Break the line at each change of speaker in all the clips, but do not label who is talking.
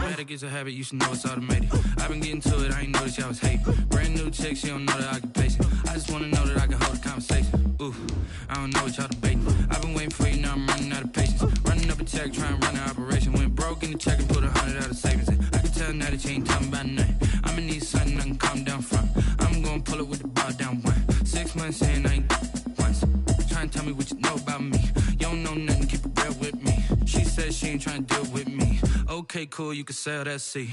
Automatic is a habit, you should know it's automated. I've been getting to it, I ain't noticed y'all was hating. Brand new chick, she don't know that I can place it. I just wanna know that I can hold a conversation. Ooh, I don't know what y'all debating. I've been waiting for you, now I'm running out of patience. Running up a check, trying to run an operation. Went broke in the check and put 100 out of savings in. I can tell now that you ain't talking about nothing. I'ma need something I can calm down from. I'm gonna pull it with the ball down one. 6 months in, I ain't once. Trying to tell me what you know about me. You don't know nothing, keep it real with me. She said she ain't trying to deal with me. Okay, cool, you can sell that seat.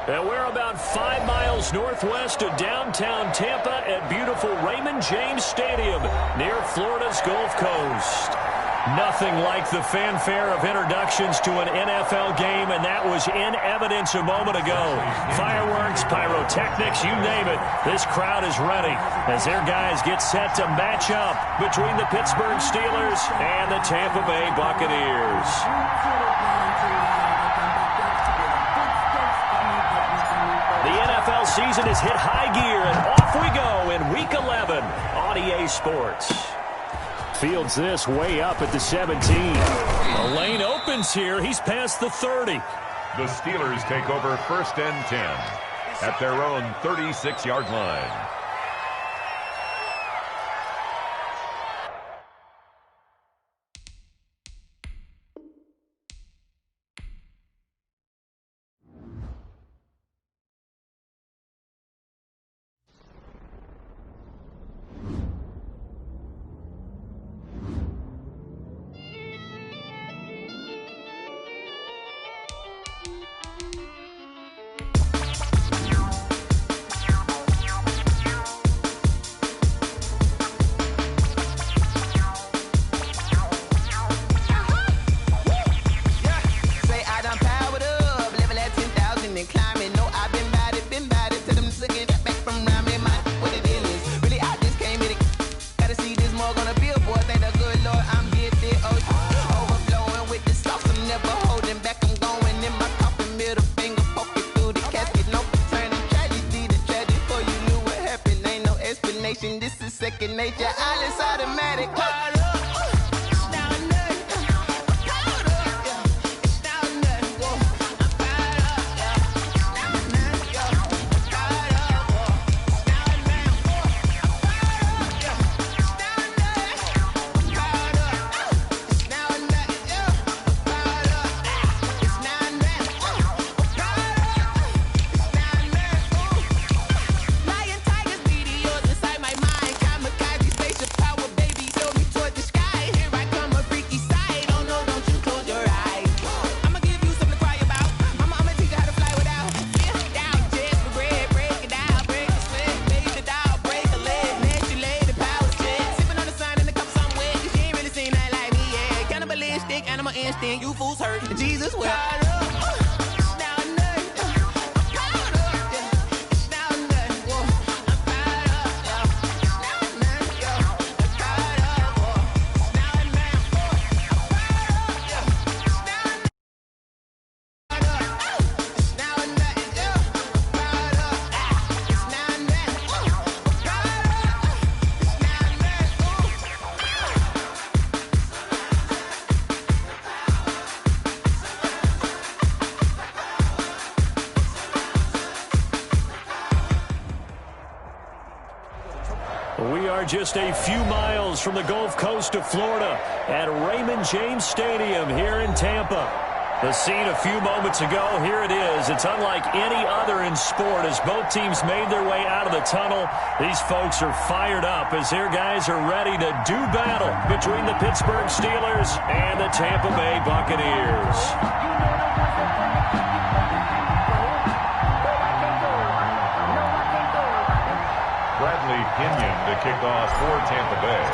And we're about 5 miles northwest of downtown Tampa at beautiful Raymond James Stadium near Florida's Gulf Coast. Nothing like the fanfare of introductions to an NFL game, and that was in evidence a moment ago. Fireworks, pyrotechnics, you name it. This crowd is ready as their guys get set to match up between the Pittsburgh Steelers and the Tampa Bay Buccaneers. The NFL season has hit high gear, and off we go in Week 11 on EA Sports. Fields this way up at the 17. The lane opens here. He's past the 30.
The Steelers take over 1st and 10 at their own 36-yard line.
This is second nature, all is automatic. You fools hurt. Jesus will.
We are just a few miles from the Gulf Coast of Florida at Raymond James Stadium here in Tampa. The scene a few moments ago, here it is. It's unlike any other in sport as both teams made their way out of the tunnel. These folks are fired up as their guys are ready to do battle between the Pittsburgh Steelers and the Tampa Bay Buccaneers.
Pinion to kick off for Tampa Bay.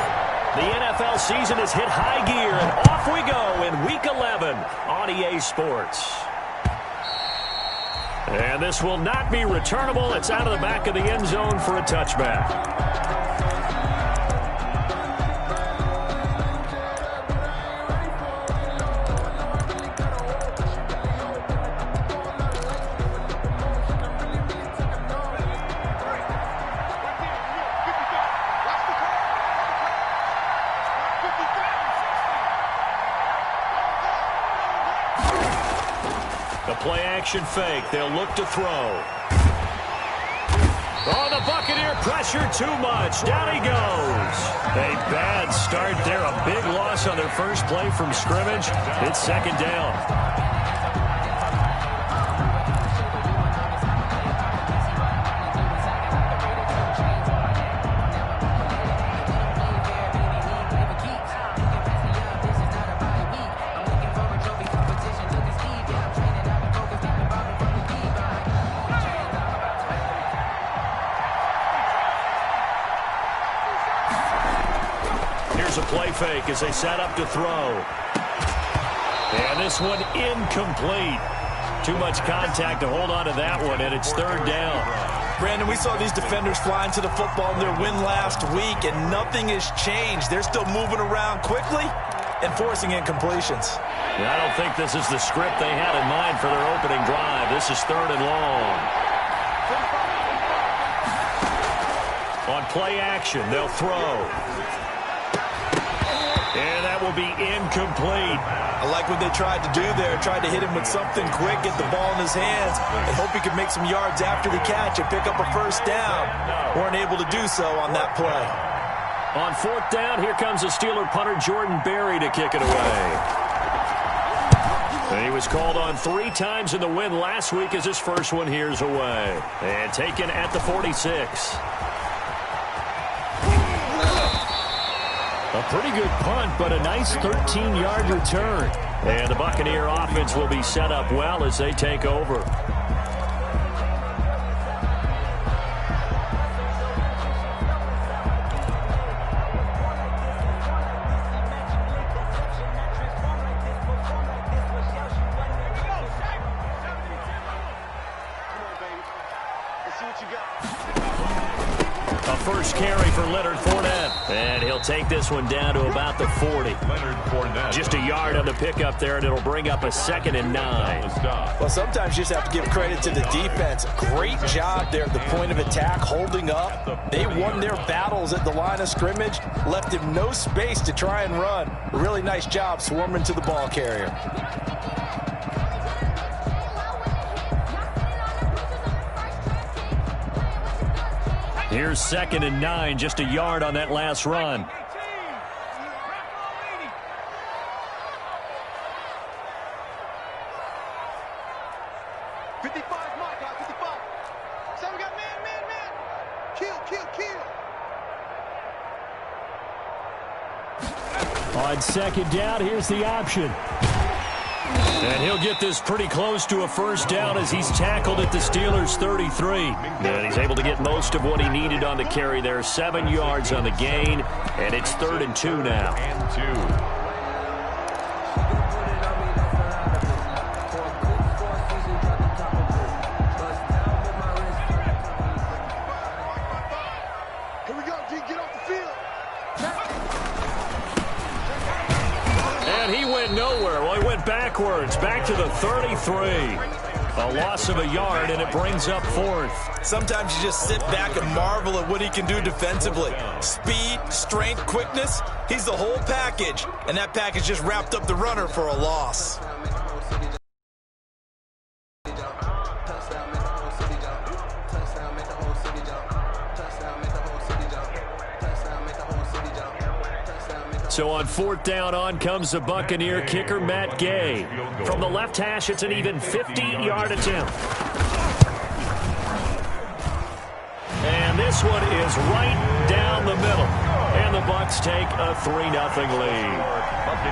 The NFL season has hit high gear, and off we go in Week 11 on EA Sports. And this will not be returnable. It's out of the back of the end zone for a touchback. play-action fake. They'll look to throw. Oh, the Buccaneer pressure too much. Down he goes. A bad start there. A big loss on their first play from scrimmage. It's second down. A play fake as they set up to throw. And this one incomplete. Too much contact to hold on to that one, and it's third down.
Brandon, we saw these defenders flying to the football in their win last week, and nothing has changed. They're still moving around quickly and forcing incompletions.
I don't think this is the script they had in mind for their opening drive. This is third and long. On play action, they'll throw. And that will be incomplete.
I like what they tried to do there. Tried to hit him with something quick, get the ball in his hands, and hope he could make some yards after the catch and pick up a first down. Weren't able to do so on that play.
On fourth down, here comes the Steeler punter Jordan Berry to kick it away. And he was called on 3 times in the win last week as his first one here's away. And taken at the 46. A pretty good punt, but a nice 13-yard return. And the Buccaneer offense will be set up well as they take over. A first carry for Leonard Fournette. And he'll take this one down to about the 40. Just a yard on the pickup there, and it'll bring up a 2nd and 9.
Well, sometimes you just have to give credit to the defense. Great job there at the point of attack, holding up. They won their battles at the line of scrimmage, left him no space to try and run. Really nice job swarming to the ball carrier.
Here's 2nd and 9, just a yard on that last run. On second down, here's the option. And he'll get this pretty close to a first down as he's tackled at the Steelers' 33. And he's able to get most of what he needed on the carry there. 7 yards on the gain, and it's 3rd and 2 now.
Here we go, D, get off the field.
And he went nowhere. Well, he went backwards, back to the 33. A loss of a yard, and it brings up 4th.
Sometimes you just sit back and marvel at what he can do defensively. Speed, strength, quickness, he's the whole package. And that package just wrapped up the runner for a loss.
So on 4th down, on comes the Buccaneer kicker, Matt Gay. From the left hash, it's an even 50-yard attempt. And this one is right down the middle. And the Bucs take a 3-0 lead.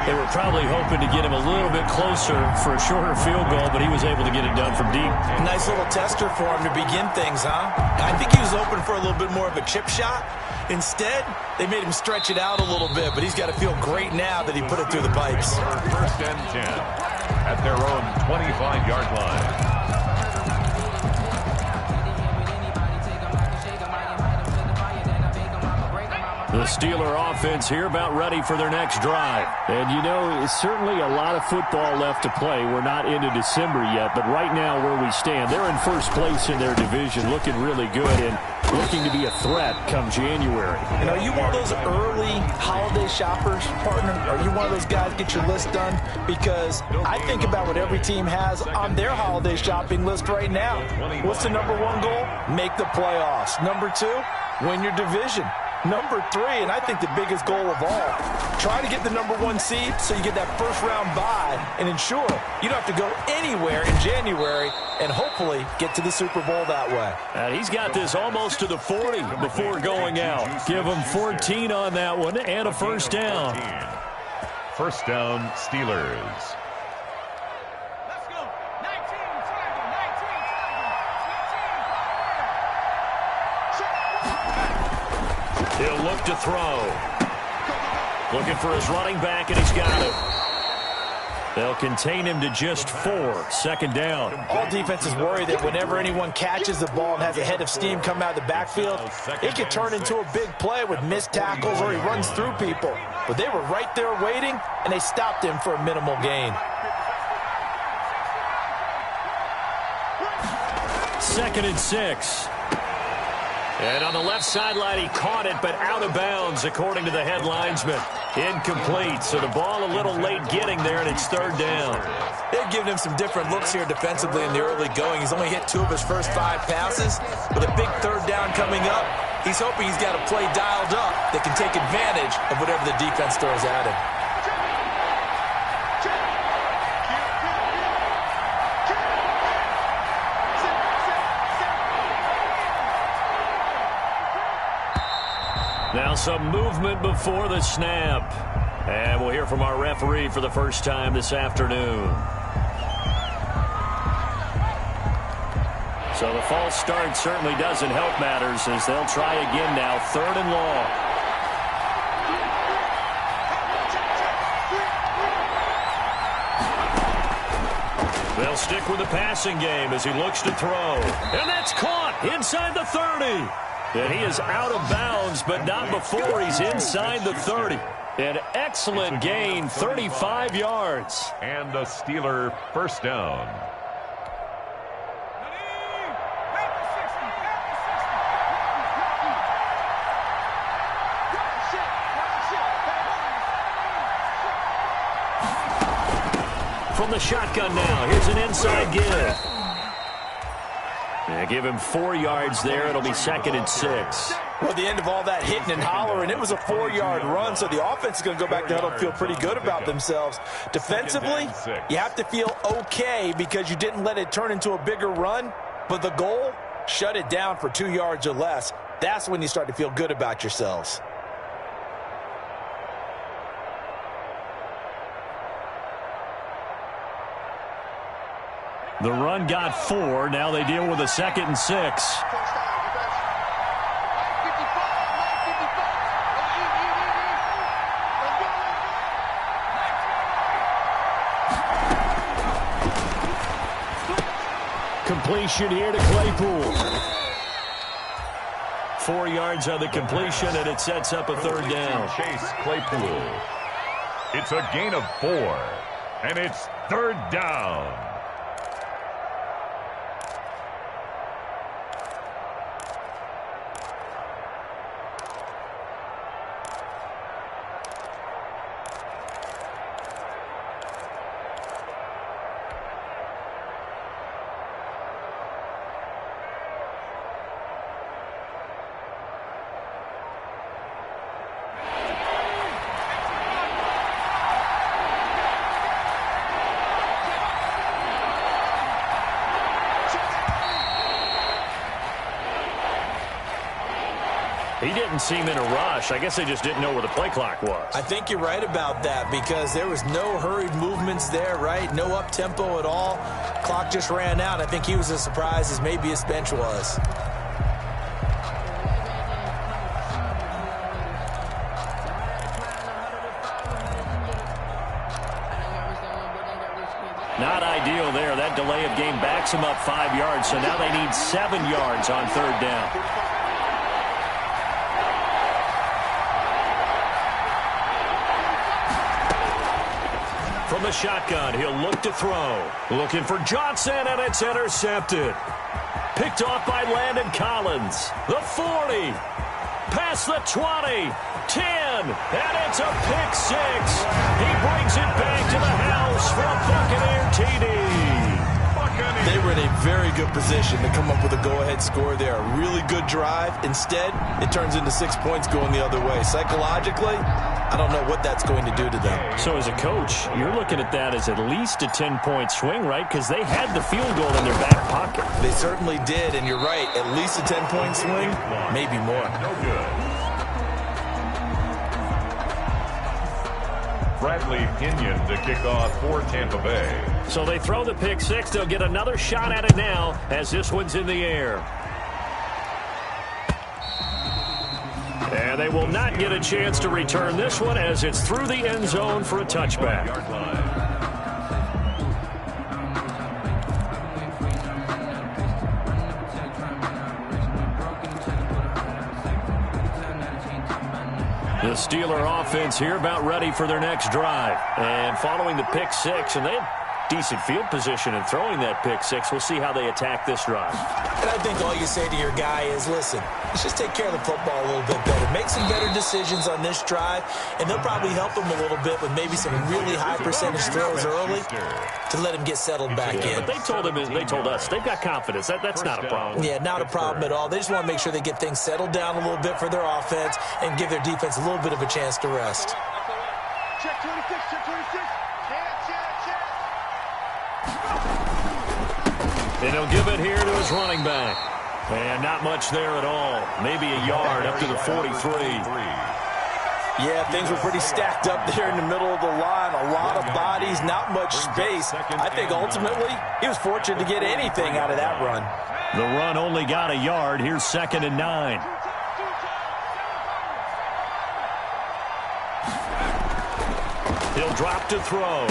They were probably hoping to get him a little bit closer for a shorter field goal, but he was able to get it done from deep.
Nice little tester for him to begin things, huh? I think he was open for a little bit more of a chip shot. Instead, they made him stretch it out a little bit, but he's got to feel great now that he put it through the pipes.
1st and 10 at their own 25-yard line.
The Steeler offense here about ready for their next drive. And, you know, it's certainly a lot of football left to play. We're not into December yet, but right now where we stand, they're in first place in their division, looking really good and looking to be a threat come January.
And are you one of those early holiday shoppers, partner? Are you one of those guys get your list done because I think about what every team has on their holiday shopping list right now. What's the number one goal? Make the playoffs. Number two, win your division. Number three, and I think the biggest goal of all, try to get the number one seed so you get that first round bye and ensure you don't have to go anywhere in January and hopefully get to the Super Bowl that way.
And he's got this almost to the 40 before going out. Give him 14 on that one and a first down.
First down, Steelers.
He'll look to throw. Looking for his running back, and he's got it. They'll contain him to just 4. Second down.
All defenses worry that whenever anyone catches the ball and has a head of steam come out of the backfield, it could turn into a big play with missed tackles or he runs through people. But they were right there waiting, and they stopped him for a minimal gain.
Second and 6. And on the left sideline, he caught it, but out of bounds, according to the head linesman. Incomplete, so the ball a little late getting there, and it's third down.
They've given him some different looks here defensively in the early going. He's only hit 2 of his first 5 passes. With a big third down coming up, he's hoping he's got a play dialed up that can take advantage of whatever the defense throws at him.
Now some movement before the snap. And we'll hear from our referee for the first time this afternoon. So the false start certainly doesn't help matters as they'll try again now. Third and long. They'll stick with the passing game as he looks to throw. And that's caught inside the 30. And he is out of bounds, but not before he's inside the 30. An excellent gain, 35 yards.
And a Steeler first down.
From the shotgun now, here's an inside give. Give him 4 yards there. It'll be second and 6.
Well, at the end of all that hitting and hollering, it was a 4-yard run, so the offense is going to go back to huddle and feel pretty good about themselves. Defensively, you have to feel okay because you didn't let it turn into a bigger run, but the goal, shut it down for 2 yards or less. That's when you start to feel good about yourselves.
The run got 4. Now they deal with a second and 6. Completion here to Claypool. 4 yards on the completion, and it sets up a third down.
Chase Claypool. It's a gain of 4, and it's third down.
He didn't seem in a rush. I guess they just didn't know where the play clock was.
I think you're right about that because there was no hurried movements there, right? No up-tempo at all. Clock just ran out. I think he was as surprised as maybe his bench was.
Not ideal there. That delay of game backs him up 5 yards, so now they need 7 yards on third down. From the shotgun, he'll look to throw. Looking for Johnson, and it's intercepted. Picked off by Landon Collins. The 40. Pass across the 20, 10, and it's a pick six. He brings it back to the house for a Buccaneer TD.
They were in a very good position to come up with a go-ahead score there. A really good drive. Instead, it turns into 6 points going the other way. Psychologically, I don't know what that's going to do to them.
So as a coach, you're looking at that as at least a 10-point swing, right? Because they had the field goal in their back pocket.
They certainly did, and you're right. At least a 10-point swing, maybe more.
No good. Bradley Pinion to kick off for Tampa Bay.
So they throw the pick six. They'll get another shot at it now as this one's in the air. And they will not get a chance to return this one as it's through the end zone for a touchback. The Steeler offense here about ready for their next drive. And following the pick six, and they had decent field position in throwing that pick six. We'll see how they attack this drive.
And I think all you say to your guy is, listen, let's just take care of the football a little bit better. Make some better decisions on this drive, and they'll probably help him a little bit with maybe some really high percentage throws early to let him get settled back in.
But they told us they've got confidence. That's not a problem.
Yeah, not a problem at all. They just want to make sure they get things settled down a little bit for their offense and give their defense a little bit of a chance to rest.
Check 26, check 26.
And he'll give it here to his running back. And not much there at all. Maybe a yard up to the 43.
Yeah, things were pretty stacked up there in the middle of the line. A lot of bodies, not much space. I think ultimately he was fortunate to get anything out of that run.
The run only got a yard. Here's 2nd and 9. He'll drop to throw.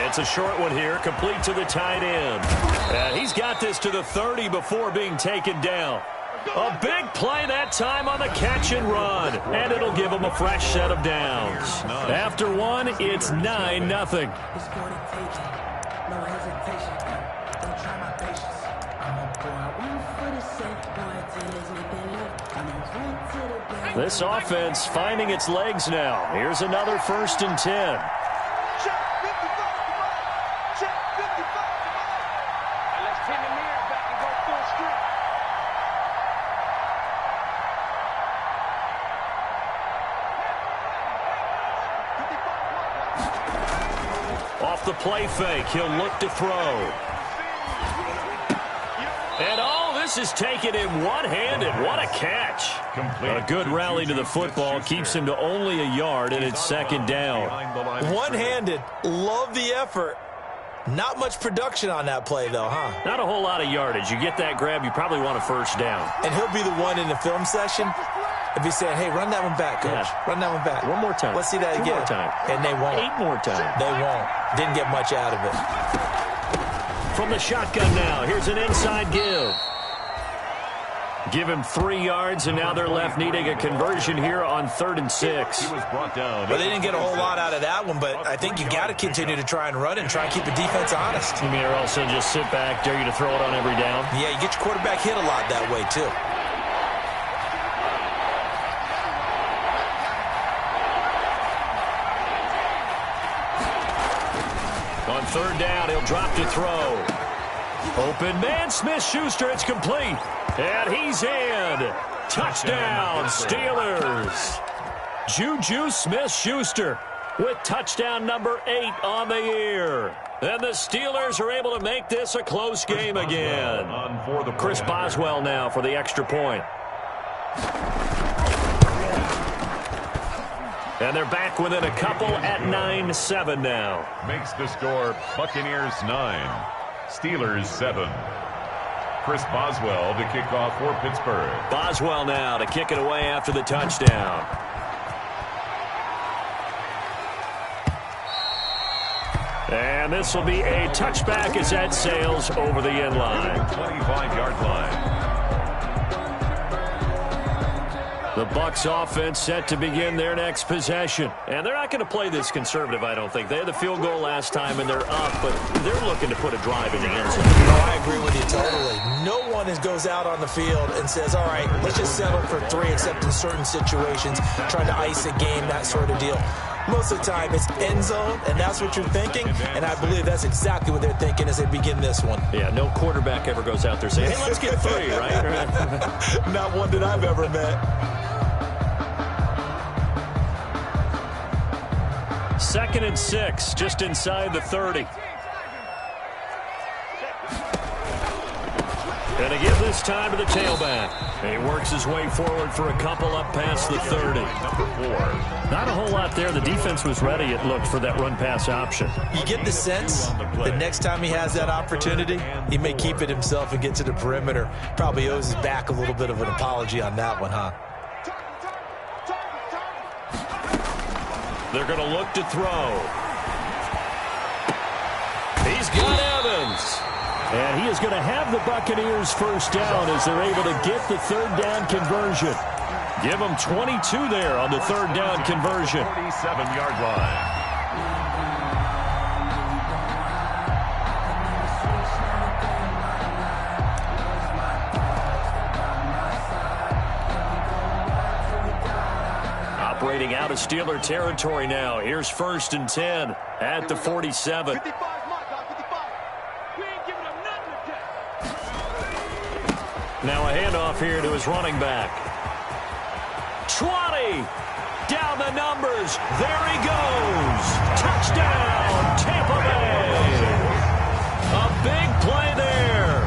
It's a short one here, complete to the tight end. And he's got this to the 30 before being taken down. A big play that time on the catch and run. And it'll give him a fresh set of downs. After one, it's 9-0. This offense finding its legs now. Here's another 1st and 10. Off the play fake, he'll look to throw. And oh, this is taken in one-handed. What a catch. A good rally to the football keeps him to only a yard, and it's 2nd down.
One-handed. Love the effort. Not much production on that play, though, huh?
Not a whole lot of yardage. You get that grab, you probably want a 1st down.
And he'll be the one in the film session if he's saying, hey, run that one back, coach.
Yeah.
Run that one back.
One more time.
Let's see that again.
2 more time.
And they won't.
8 more times.
They won't. Didn't get much out of it.
From the shotgun now, here's an inside give. Give him 3 yards, and now they're left needing a conversion here on 3rd and 6.
He was brought down.
Well, they didn't get a whole lot out of that one, but I think you got to continue to try and run and try and keep the defense honest.
You mean, or also just sit back, dare you to throw it on every down?
Yeah, you get your quarterback hit a lot that way, too.
On 3rd down, he'll drop to throw. Open man, Smith-Schuster, it's complete. And he's in. Touchdown, Steelers. Juju Smith-Schuster with touchdown number 8 on the year. And the Steelers are able to make this a close game again. Chris Boswell now for the extra point. And they're back within a couple at 9-7 now.
Makes the score Buccaneers 9, Steelers 7. Chris Boswell to kick off for Pittsburgh.
Boswell now to kick it away after the touchdown. And this will be a touchback as that sails over the end line.
25-yard line.
The Bucs offense set to begin their next possession. And they're not going to play this conservative, I don't think. They had the field goal last time, and they're up, but they're looking to put a drive in the end zone.
Oh, I agree with you totally. No one goes out on the field and says, all right, let's just settle for 3, except in certain situations, trying to ice a game, that sort of deal. Most of the time, it's end zone, and that's what you're thinking, and I believe that's exactly what they're thinking as they begin this one.
Yeah, no quarterback ever goes out there saying, hey, let's get 3, right?
Not one that I've ever met.
2nd and 6, just inside the 30. And again this time to the tailback. He works his way forward for a couple up past the 30.
Number 4.
Not a whole lot there. The defense was ready, it looked, for that run-pass option.
You get the sense the next time he has that opportunity, he may keep it himself and get to the perimeter. Probably owes his back a little bit of an apology on that one, huh?
They're going to look to throw. He's got Evans. And he is going to have the Buccaneers first down as they're able to get the 3rd down conversion. Give them 22 there on the 3rd down conversion.
47-yard line.
Operating out of Steeler territory now. Here's 1st and 10 at the 47. Now a handoff here to his running back. 20. Down the numbers. There he goes. Touchdown, Tampa Bay. A big play there.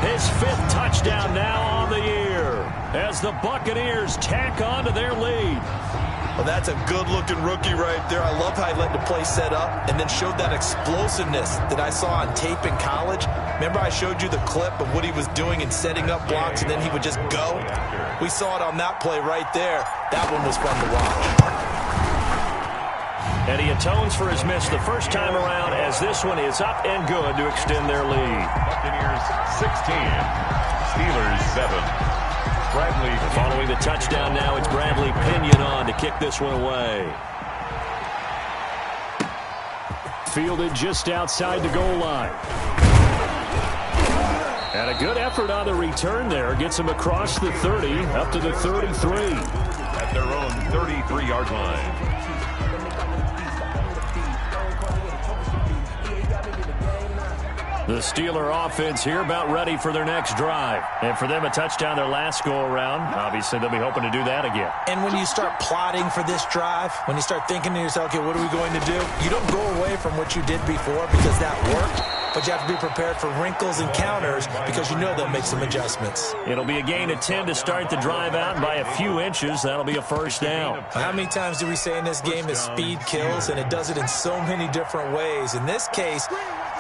His 5th touchdown now on the year as the Buccaneers tack on to their lead.
Well, that's a good-looking rookie right there. I love how he let the play set up and then showed that explosiveness that I saw on tape in college. Remember I showed you the clip of what he was doing and setting up blocks, and then he would just go? We saw it on that play right there. That one was fun to watch.
And he atones for his miss the first time around as this one is up and good to extend their lead.
Buccaneers 16. Steelers 7. Bradley.
Following the touchdown now, it's Bradley Pinion on to kick this one away. Fielded just outside the goal line. And a good effort on the return there. Gets him across the 30, up to the 33.
At their own 33-yard line.
The Steeler offense here about ready for their next drive. And for them, a touchdown their last go-around. Obviously, they'll be hoping to do that again.
And when you start plotting for this drive, when you start thinking to yourself, okay, what are we going to do? You don't go away from what you did before because that worked. But you have to be prepared for wrinkles and counters because you know they'll make some adjustments.
It'll be a gain of 10 to start the drive out, and by a few inches, that'll be a first down.
How many times do we say in this game that speed kills, and it does it in so many different ways? In this case,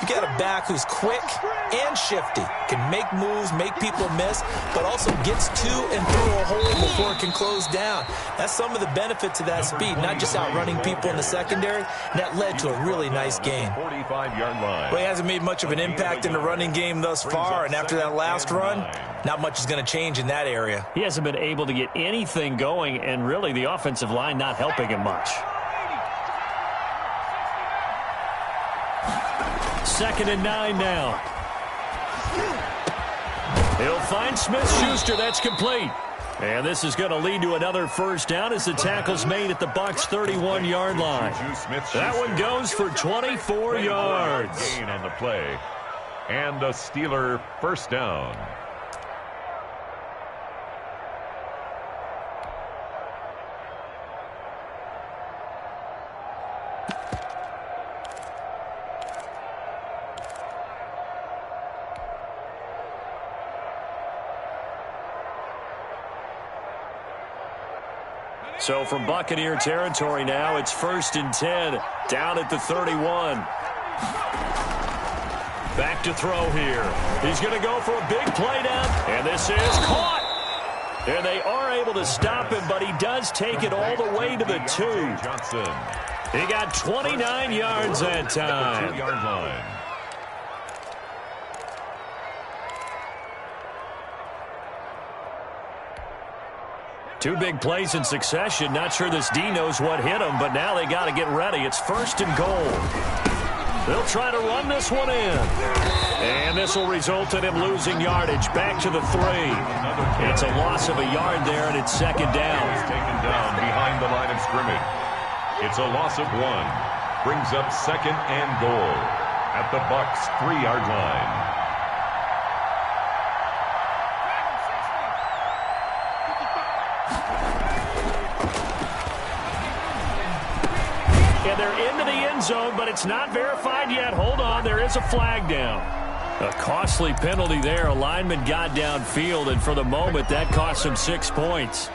you got a back who's quick and shifty, can make moves, make people miss, but also gets to and through a hole before it can close down. That's some of the benefits of that speed, not just outrunning people in the secondary. And that led to a really nice game.
45-yard line.
Well, he hasn't made much of an impact in the running game thus far, and after that last run, not much is going to change in that area.
He hasn't been able to get anything going, and really the offensive line not helping him much. 2nd and 9 now. He'll find Smith-Schuster. That's complete. And this is going to lead to another first down as the tackle's made at the Bucs' 31-yard line. That one goes for 24 yards.
Gain on the play. And a Steeler first down.
So from Buccaneer territory now, it's 1st and 10, down at the 31. Back to throw here. He's going to go for a big play down, and this is caught. And they are able to stop him, but he does take it all the way to the 2.
Johnson.
He got 29 yards that time.
2-yard line.
Two big plays in succession. Not sure this D knows what hit him, but now they got to get ready. It's 1st and goal. They'll try to run this one in. And this will result in him losing yardage. Back to the 3. It's a loss of a yard there, and it's 2nd down.
He's taken down behind the line of scrimmage. It's a loss of 1. Brings up 2nd and goal at the Bucs' 3-yard line.
And they're into the end zone, but it's not verified yet. Hold on, there is a flag down. A costly penalty there. A lineman got downfield, and for the moment, that cost him 6 points.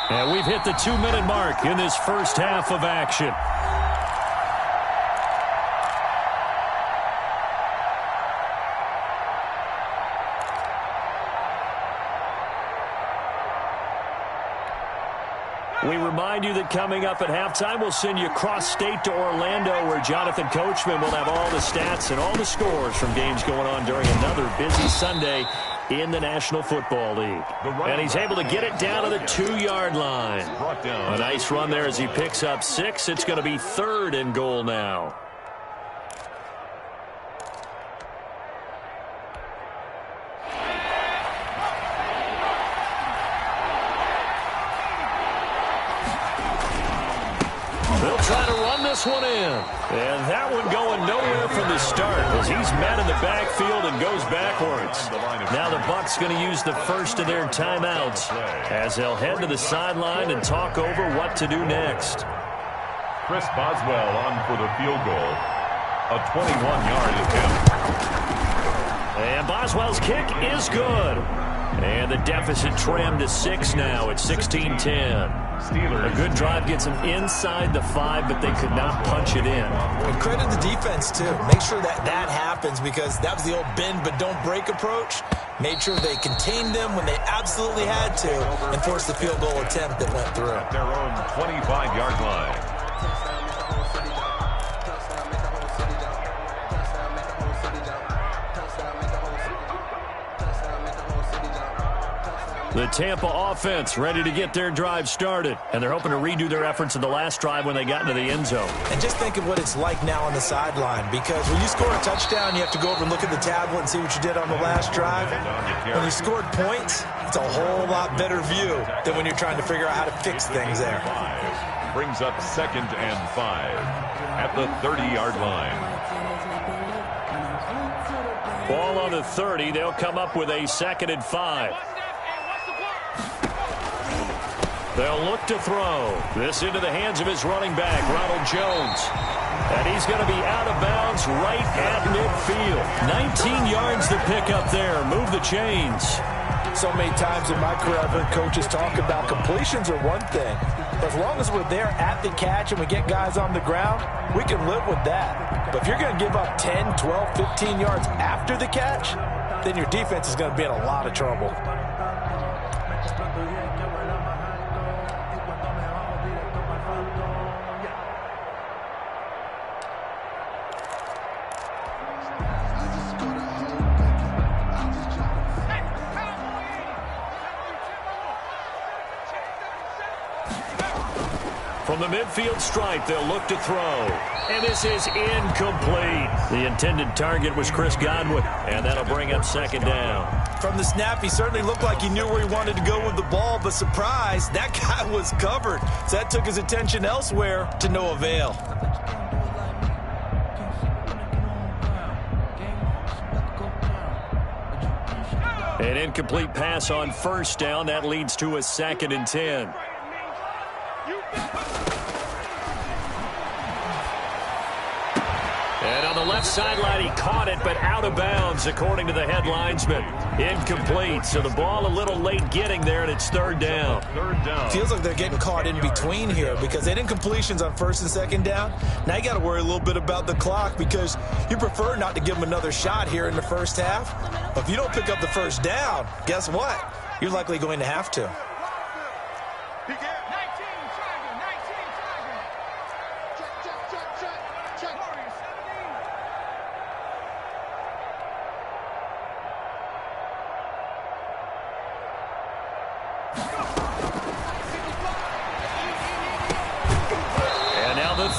And we've hit the 2-minute mark in this first half of action. We remind you that coming up at halftime, we'll send you cross-state to Orlando, where Jonathan Coachman will have all the stats and all the scores from games going on during another busy Sunday in the National Football League. And he's able to get it down to the 2-yard line. A nice run there as he picks up 6. It's going to be 3rd and goal now. They'll try to run this one in. And that one going nowhere from the start as he's met in the backfield and goes backwards. Now the Bucs going to use the first of their timeouts as they'll head to the sideline and talk over what to do next.
Chris Boswell on for the field goal. A 21-yard attempt.
And Boswell's kick is good. And the deficit trimmed to 6 now. It's 16-10.
Steelers.
A good drive gets them inside the 5, but they could not punch it in.
And credit the defense, too. Make sure that happens, because that was the old bend but don't break approach. Made sure they contained them when they absolutely had to and forced the field goal attempt that went through.
At their own 25-yard line.
The Tampa offense ready to get their drive started, and they're hoping to redo their efforts in the last drive when they got into the end zone.
And just think of what it's like now on the sideline, because when you score a touchdown, you have to go over and look at the tablet and see what you did on the last drive. When you scored points, it's a whole lot better view than when you're trying to figure out how to fix things there.
Brings up 2nd and 5 at the 30-yard line.
Ball on the 30. They'll come up with a 2nd and 5. They'll look to throw. This into the hands of his running back, Ronald Jones. And he's going to be out of bounds right at midfield. 19 yards to pick up there. Move the chains.
So many times in my career, I've heard coaches talk about completions are one thing. But as long as we're there at the catch and we get guys on the ground, we can live with that. But if you're going to give up 10, 12, 15 yards after the catch, then your defense is going to be in a lot of trouble.
From the midfield stripe, they'll look to throw. And this is incomplete. The intended target was Chris Godwin, and that'll bring up 2nd down.
From the snap, he certainly looked like he knew where he wanted to go with the ball, but surprise, that guy was covered. So that took his attention elsewhere to no avail.
An incomplete pass on 1st down. That leads to a 2nd and 10. And on the left sideline, he caught it, but out of bounds, according to the head linesman. Incomplete, so the ball a little late getting there, and it's third down.
Feels like they're getting caught in between here because they did incompletions on first and second down. Now you got to worry a little bit about the clock because you prefer not to give them another shot here in the first half. But if you don't pick up the first down, guess what? You're likely going to have to.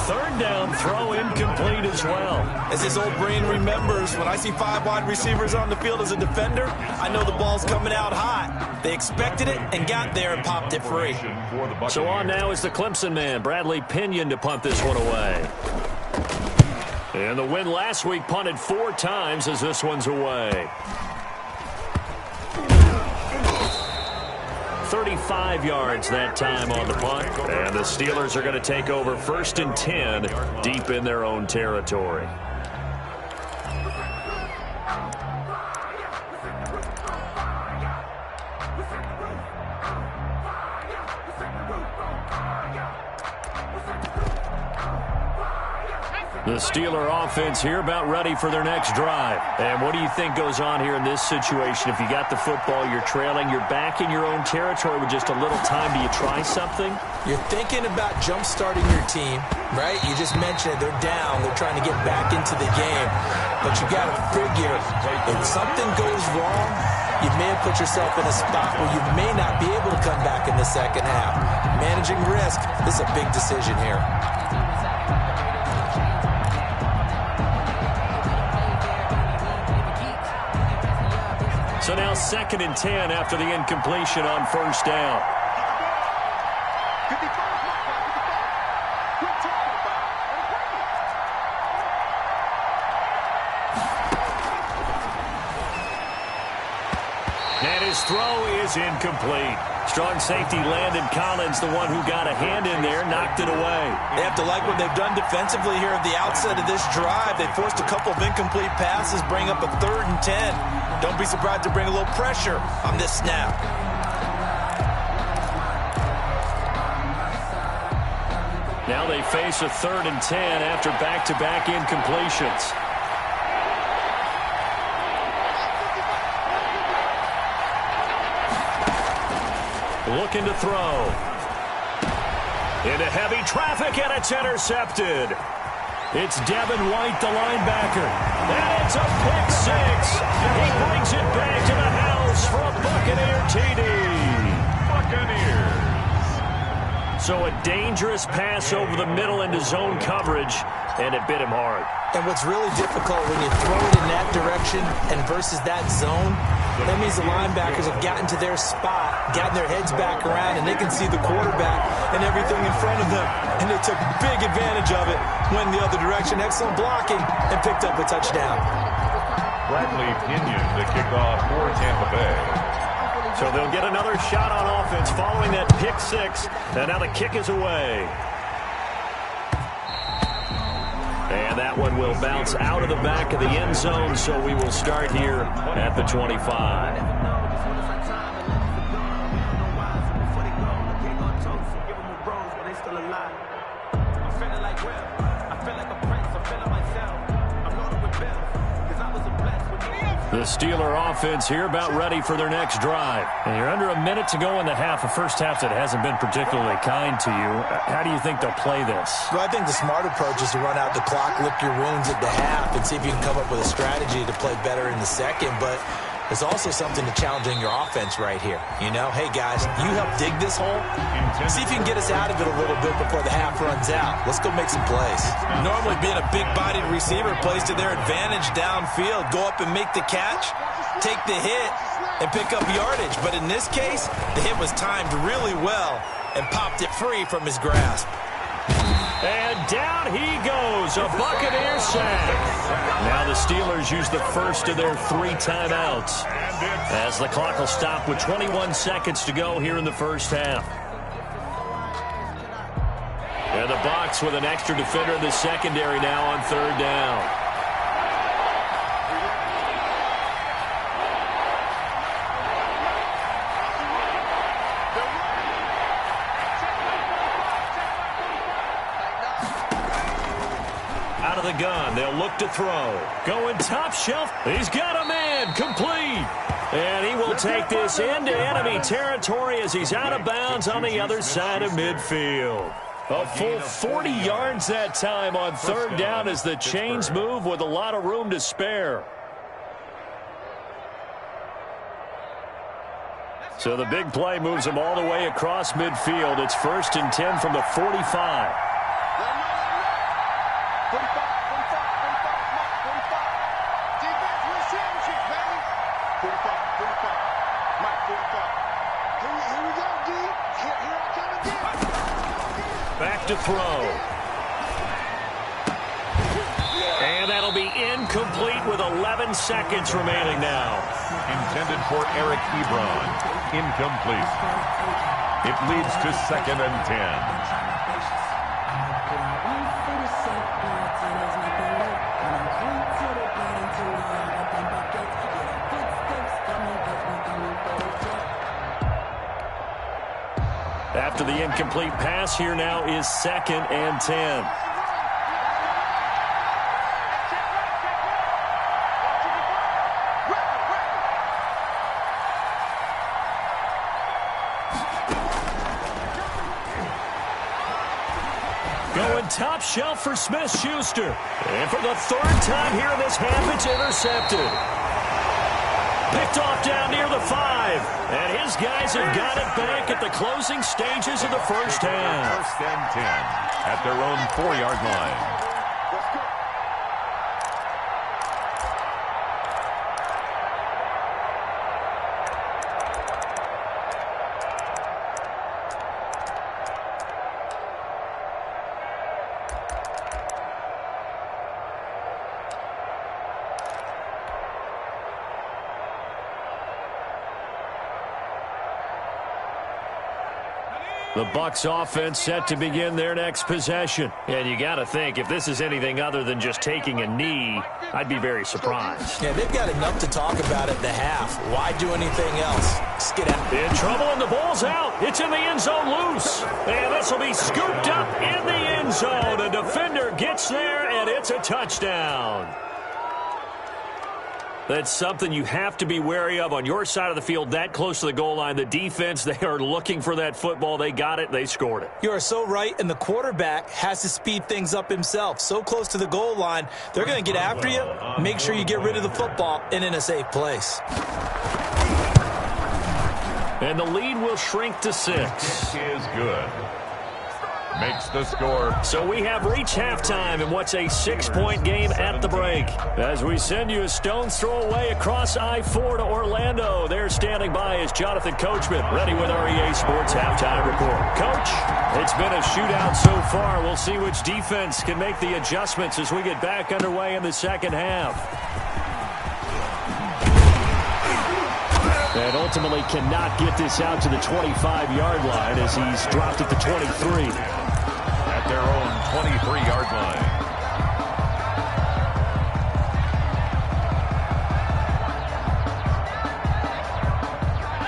Third down throw incomplete as well.
As his old brain remembers, when I see 5 wide receivers on the field as a defender, I know the ball's coming out hot. They expected it and got there and popped it free.
So on now is the Clemson man, Bradley Pinion, to punt this one away. And the win last week punted 4 times as this one's away. 35 yards that time on the punt. And the Steelers are going to take over 1st and 10 deep in their own territory. The Steeler offense here about ready for their next drive. And what do you think goes on here in this situation? If you got the football, you're trailing, you're back in your own territory with just a little time. Do you try something?
You're thinking about jump-starting your team, right? You just mentioned it. They're down. They're trying to get back into the game. But you got to figure if something goes wrong, you may have put yourself in a spot where you may not be able to come back in the second half. Managing risk, this is a big decision here.
So now 2nd and 10 after the incompletion on first down. And his throw is incomplete. Strong safety Landon Collins, the one who got a hand in there, knocked it away.
They have to like what they've done defensively here at the outset of this drive. They forced a couple of incomplete passes, bring up a 3rd and 10. Don't be surprised to bring a little pressure on this snap.
Now they face a 3rd and 10 after back-to-back incompletions. Looking to throw. Into heavy traffic, and it's intercepted. It's Devin White, the linebacker. And it's a pick 6. He brings it back to the house for a Buccaneer TD. Buccaneers. So a dangerous pass over the middle into zone coverage, and it bit him hard.
And what's really difficult when you throw it in that direction and versus that zone, that means the linebackers have gotten to their spot, gotten their heads back around, and they can see the quarterback and everything in front of them. And they took big advantage of it, went the other direction, excellent blocking, and picked up a touchdown.
Bradley Pinion, the kickoff for Tampa Bay.
So they'll get another shot on offense following that pick 6, and now the kick is away. And that one will bounce out of the back of the end zone, so we will start here at the 25. The Steeler offense here about ready for their next drive. And you're under a minute to go in the half, a first half that hasn't been particularly kind to you. How do you think they'll play this?
Well, I think the smart approach is to run out the clock, lick your wounds at the half, and see if you can come up with a strategy to play better in the second. But there's also something to challenging your offense right here. You know, hey, guys, you help dig this hole. See if you can get us out of it a little bit before the half runs out. Let's go make some plays. Normally, being a big-bodied receiver plays to their advantage downfield. Go up and make the catch, take the hit, and pick up yardage. But in this case, the hit was timed really well and popped it free from his grasp.
And down he goes, a Buccaneer sack. Now the Steelers use the first of their 3 timeouts as the clock will stop with 21 seconds to go here in the first half. And the Bucs with an extra defender in the secondary now on 3rd down. they'll look to throw. Going top shelf. He's got a man. Complete. And he will take this into enemy territory as he's out of bounds on the other side of midfield. A full 40 yards that time on third down as the chains move with a lot of room to spare. So the big play moves him all the way across midfield. It's 1st and 10 from the 45. Back to throw. And that'll be incomplete with 11 seconds remaining now.
Intended for Eric Ebron. Incomplete. It leads to 2nd and 10.
After the incomplete pass, here now is 2nd and 10. Going top shelf for Smith-Schuster. And for the 3rd time here in this half, it's intercepted. Picked off down near the 5. And his guys have got it back at the closing stages of the first half.
1st and 10 at their own 4-yard line.
The Bucs offense set to begin their next possession.
And you got to think, if this is anything other than just taking a knee, I'd be very surprised.
Yeah, they've got enough to talk about at the half. Why do anything else? Just get out.
In trouble, and the ball's out. It's in the end zone loose. And this will be scooped up in the end zone. A defender gets there, and it's a touchdown. That's something you have to be wary of on your side of the field, that close to the goal line. The defense, they are looking for that football. They got it. They scored it.
You are so right, and the quarterback has to speed things up himself. So close to the goal line, they're going to get after you. Make sure you get rid of the football and in a safe place.
And the lead will shrink to 6.
Is good. Makes the score.
So we have reached halftime in what's a 6-point game at the break. As we send you a stone's throw away across I-4 to Orlando. There standing by is Jonathan Coachman, ready with our EA Sports Halftime Report. Coach, it's been a shootout so far. We'll see which defense can make the adjustments as we get back underway in the second half. And ultimately cannot get this out to the 25-yard line as he's dropped at the 23.
At their own 23-yard line.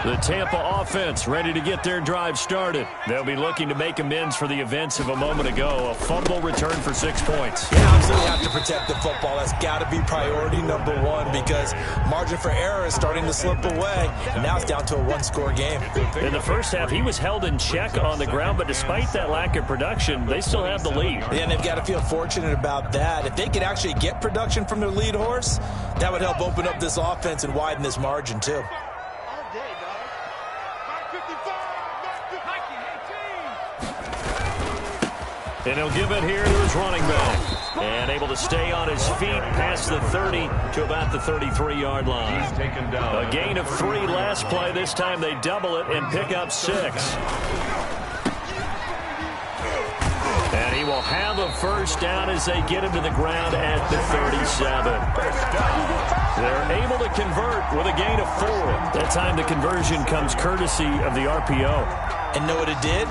The Tampa offense ready to get their drive started. They'll be looking to make amends for the events of a moment ago. A fumble return for 6 points.
Yeah, absolutely have to protect the football. That's got to be priority number one because margin for error is starting to slip away. And now it's down to a one-score game.
In the first half, he was held in check on the ground, but despite that lack of production, they still have the lead.
Yeah, and they've got to feel fortunate about that. If they could actually get production from their lead horse, that would help open up this offense and widen this margin, too.
And he'll give it here to his running back. And able to stay on his feet past the 30 to about the 33-yard line.
He's taken down.
A gain of 3 last play. This time they double it and pick up 6. And he will have a first down as they get him to the ground at the 37. They're able to convert with a gain of 4. That time the conversion comes courtesy of the RPO.
And know what it did?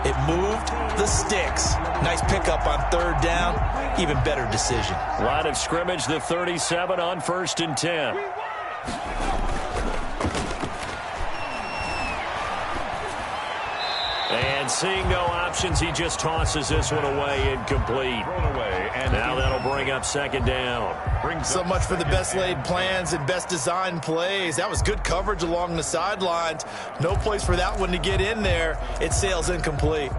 It moved the sticks. Nice pickup on third down. Even better decision.
Line of scrimmage, the 37 on 1st and 10. And seeing no options, he just tosses this one away, incomplete. And now that'll bring up second down.
So much for the best laid plans and best designed plays. That was good coverage along the sidelines. No place for that one to get in there. It sails incomplete.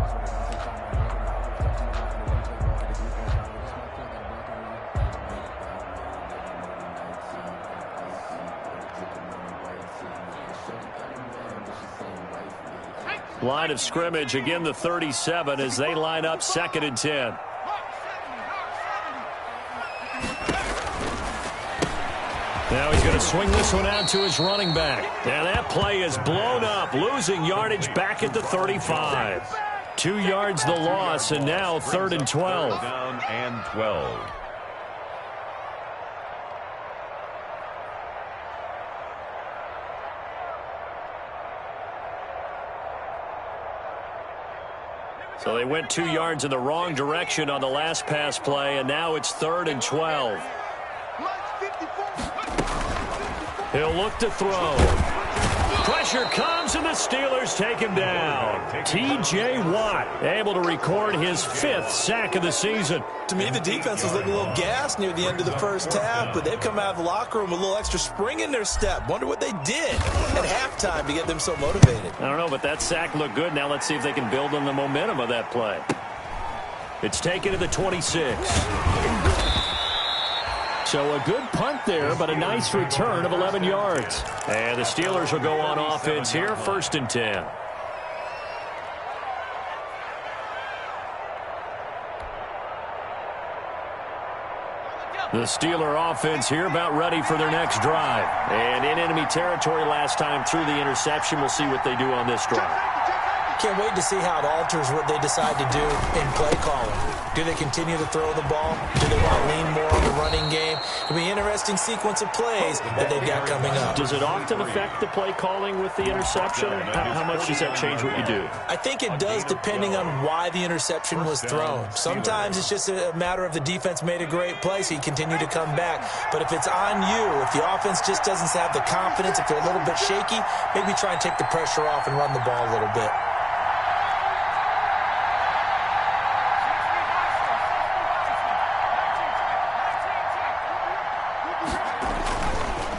Line of scrimmage, again the 37 as they line up 2nd and 10. Now he's going to swing this one out to his running back. And that play is blown up, losing yardage back at the 35. 2 yards the loss, and now 3rd and 12.
Down and 12.
So they went 2 yards in the wrong direction on the last pass play, and now it's 3rd and 12. He'll look to throw. Pressure comes, and the Steelers take him down. T.J. Watt able to record his 5th sack of the season.
To me, the defense was looking a little gassed near the end of the first half, but they've come out of the locker room with a little extra spring in their step. Wonder what they did at halftime to get them so motivated.
I don't know, but that sack looked good. Now let's see if they can build on the momentum of that play. It's taken to the 26. So a good punt there, but a nice return of 11 yards. And the Steelers will go on offense here, 1st and 10. The Steeler offense here about ready for their next drive. And in enemy territory last time through the interception. We'll see what they do on this drive.
Can't wait to see how it alters what they decide to do in play calling. Do they continue to throw the ball? Do they want to lean more on the running game? It'll be an interesting sequence of plays that they've got coming up.
Does it often affect the play calling with the interception? How much does that change what you do?
I think it does depending on why the interception was thrown. Sometimes it's just a matter of the defense made a great play, so you continue to come back. But if it's on you, if the offense just doesn't have the confidence, if they're a little bit shaky, maybe try and take the pressure off and run the ball a little bit.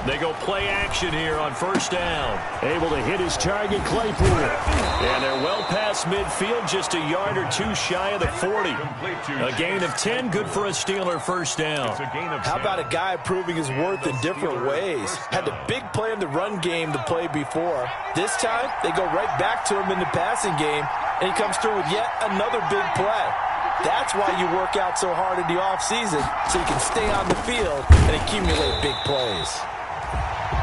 They go play action here on 1st down. Able to hit his target, Claypool. And they're well past midfield, just a yard or 2 shy of the 40. A gain of 10, good for a Steeler 1st down.
How about a guy proving his worth in different ways? Had a big play in the run game the play before. This time, they go right back to him in the passing game, and he comes through with yet another big play. That's why you work out so hard in the offseason, so you can stay on the field and accumulate big plays.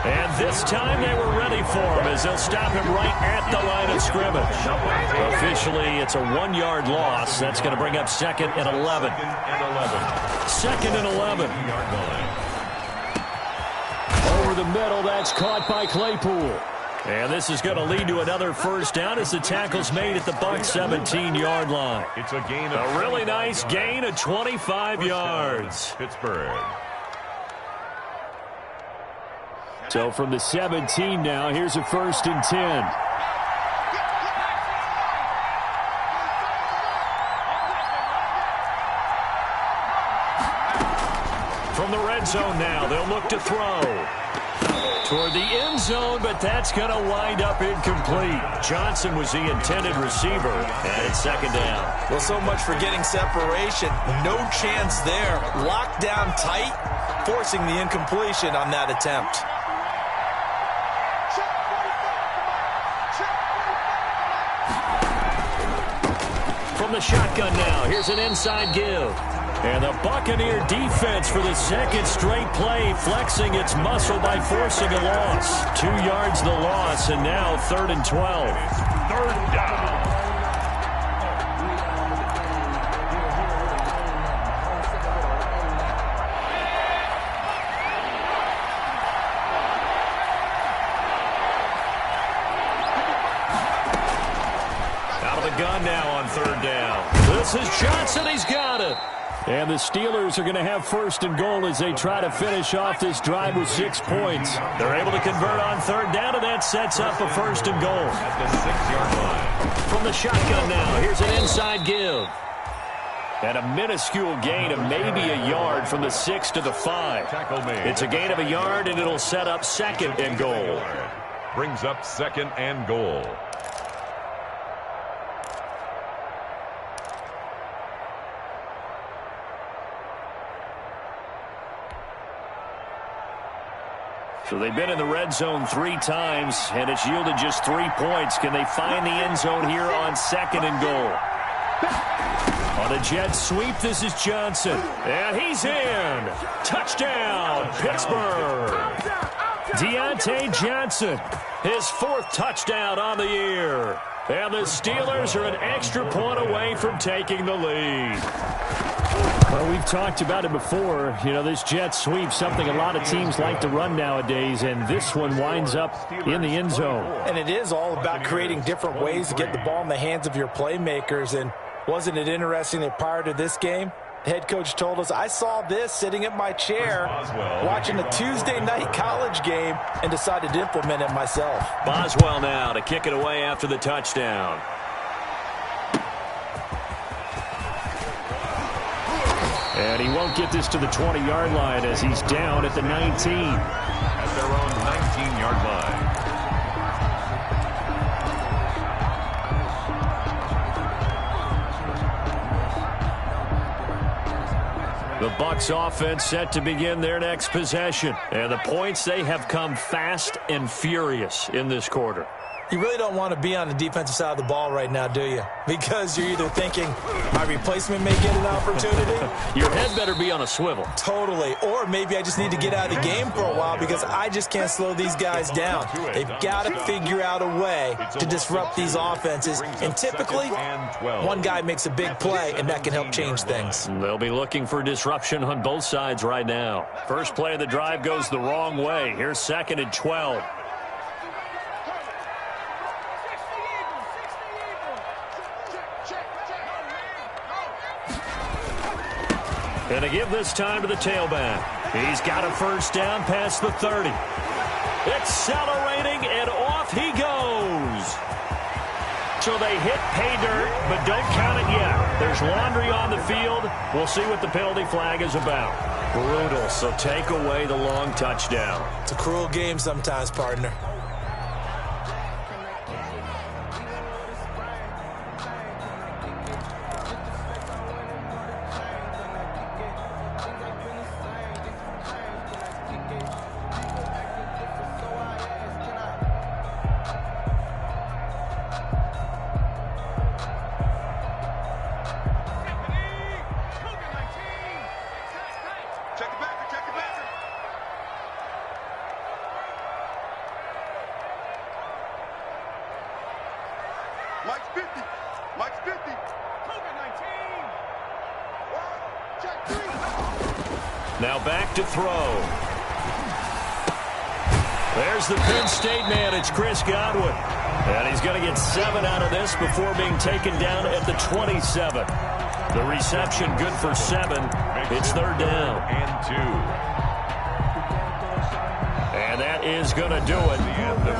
And this time they were ready for him as they'll stop him right at the line of scrimmage. Officially, it's a 1-yard loss. That's going to bring up 2nd and 11. 2nd and 11. Over the middle, that's caught by Claypool. And this is going to lead to another 1st down as the tackle's made at the Bucs 17-yard line.
It's a gain of
a really nice gain of 25 yards.
Pittsburgh.
So from the 17 now, here's a 1st and 10. From the red zone now, they'll look to throw. Toward the end zone, but that's going to wind up incomplete. Johnson was the intended receiver, and it's 2nd down.
Well, so much for getting separation. No chance there. Locked down tight, forcing the incompletion on that attempt.
From the shotgun now, here's an inside give. And the Buccaneer defense for the 2nd straight play, flexing its muscle by forcing a loss. 2 yards the loss, and now 3rd and 12.
3rd down.
Out of the gun now on 3rd down. This is Johnson. He's got it. And the Steelers are going to have first and goal as they try to finish off this drive with 6 points. They're able to convert on third down, and that sets up a first and goal.
At the 6-yard line.
From the shotgun now, here's an inside give. And a minuscule gain of maybe a yard from the 6 to the 5.
Tackle made.
It's a gain of a yard, and it'll set up second and goal.
Brings up second and goal.
So they've been in the red zone 3 times, and it's yielded just 3 points. Can they find the end zone here on second and goal? On a jet sweep, this is Johnson. And he's in. Touchdown, Pittsburgh. Deontay Johnson, his 4th touchdown on the year. And the Steelers are an extra point away from taking the lead. Well, we've talked about it before. You know, this jet sweep, something a lot of teams like to run nowadays, and this one winds up in the end zone.
And it is all about creating different ways to get the ball in the hands of your playmakers. And wasn't it interesting that prior to this game, the head coach told us, I saw this sitting at my chair watching a Tuesday night college game and decided to implement it myself.
Boswell now to kick it away after the touchdown. And he won't get this to the 20-yard line as he's down at the 19.
At their own 19-yard line.
The Bucs offense set to begin their next possession. And the points, they have come fast and furious in this quarter.
You really don't want to be on the defensive side of the ball right now, do you? Because you're either thinking, my replacement may get an opportunity.
Your head better be on a swivel.
Totally. Or maybe I just need to get out of the game for a while because I just can't slow these guys down. They've got to figure out a way to disrupt these offenses. And typically, one guy makes a big play, and that can help change things.
They'll be looking for disruption on both sides right now. First play of the drive goes the wrong way. Here's second and 12. And to give this time to the tailback. He's got a first down past the 30. Accelerating, and off he goes. So they hit pay dirt, but don't count it yet. There's laundry on the field. We'll see what the penalty flag is about. Brutal, so take away the long touchdown.
It's a cruel game sometimes, partner.
Mike's 50. Mike's 50. Cougar 19. Check 3.
Now back to throw. There's the Penn State man. It's Chris Godwin. And he's going to get 7 out of this before being taken down at the 27. The reception good for 7. It's third down.
And 2.
And that is going to do it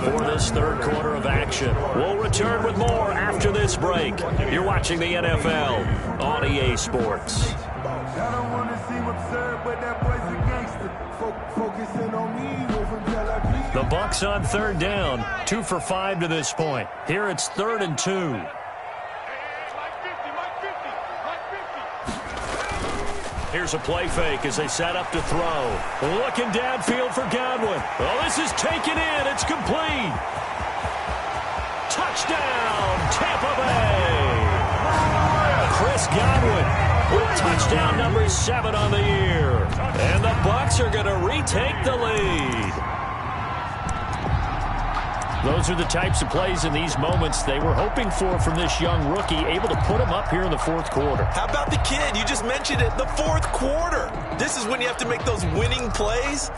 for this third quarter of action. We'll return with more after this break. You're watching the NFL on EA Sports. The Bucs on third down, 2 for 5 to this point. Here it's 3rd and 2. Here's a play fake as they set up to throw. Looking downfield for Godwin. Oh, this is taken in. It's complete. Touchdown, Tampa Bay. Chris Godwin with touchdown number 7 on the year. And the Bucs are going to retake the lead. Those are the types of plays in these moments they were hoping for from this young rookie, able to put him up here in the fourth quarter.
How about the kid? You just mentioned it, the fourth quarter. This is when you have to make those winning plays.